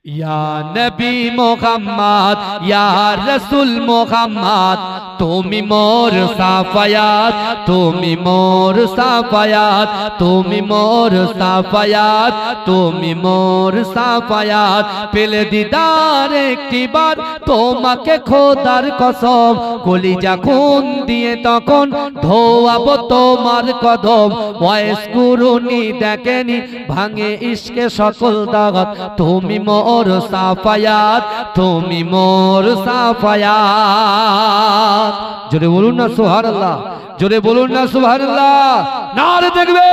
या नबी मोहम्मद या रसूल मोहम्मद तुमी मोर साफायात तुमी मोर साफायात तुमी मोर साफायात तुमी मोर साफायात पेले दीदार एकटी बार तोमाके खोदार कसम कलिजा खून दिए तखन धोआबो तोमार कदम वयस कुरुनी देखेनी भांगे इश्के सकल दागत तुमी मोर साफायात तुमी मोर साफायात जोरे बोलुन ना सुबहानाल्लाह जोरे बोलुन ना सुबहानाल्लाह नारे देखबे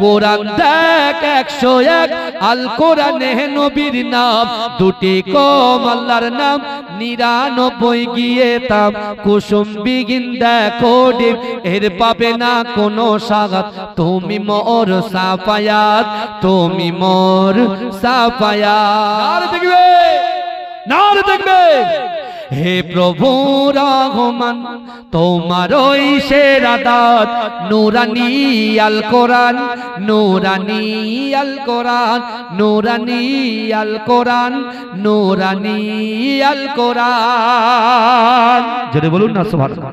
কোরআন দেখ 101 আল কোরআনে নবীর নাম দুটি কম আল্লাহর নাম 99 গিয়ে তাম কুসুম বিগিন দেখো ডিম এর পাবে না কোনো সাগাত তুমি মোর সাফায়াত তুমি মোর সাফায়াত নারে দেখবে हे प्रभु रहमान तोमार ओई सेरा दात नूरानी आल कुरान नूरानी आल कुरान नूरानी आल कुरान नूरानी आल कुरान जोरे बोलुन ना सुबहानाल्लाह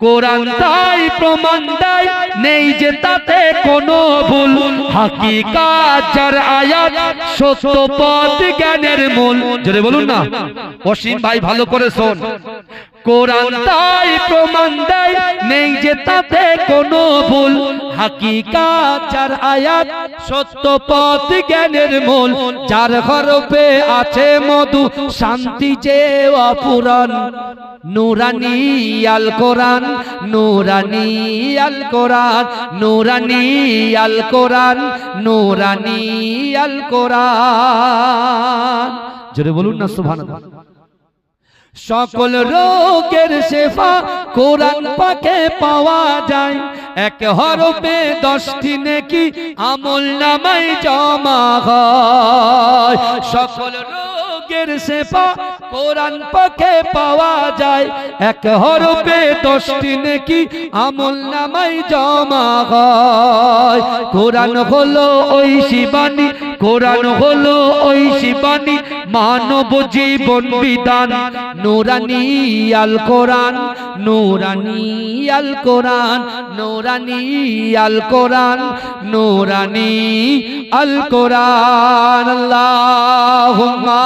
কোরআন তাই প্রমাণ দেয় নেই যে তাতে কোনো ভুল হাকিকাত যার আয়াত সত্য পথ জ্ঞানের মূল জোরে বলুন না অসীম ভাই ভালো করে শোন কোরআন তাই প্রমাণ দেয় নেই যে তাতে কোনো ভুল হাকিকাত যার আয়াত সত্য পথ জ্ঞানের মূল যার হরফে আছে মধু শান্তি যে অফুরান नूरानी आल कुरान नूरानी आल कुरान नूरानी आल कुरान नूरानी आल कुरान जोरे बोलुन ना सुबहानाल्लाह সকল রোগের শেফা কোরআন পাকে পাওয়া যায় এক হরফে 10টি নেকি আমলনামায় জমা হয় সকল রোগের শেফা কোরআন পাকে পাওয়া যায় এক হরফে 10টি নেকি আমলনামায় জমা হয় কোরআন হলো ওই শিবানী কোরআন হলো ওই শিবানী মানব জীবন বিধান नूरानी आल कुरान नूरानी आल कुरान नूरानी आल कुरान नूरानी आल कुरान अल्लाहुम्मा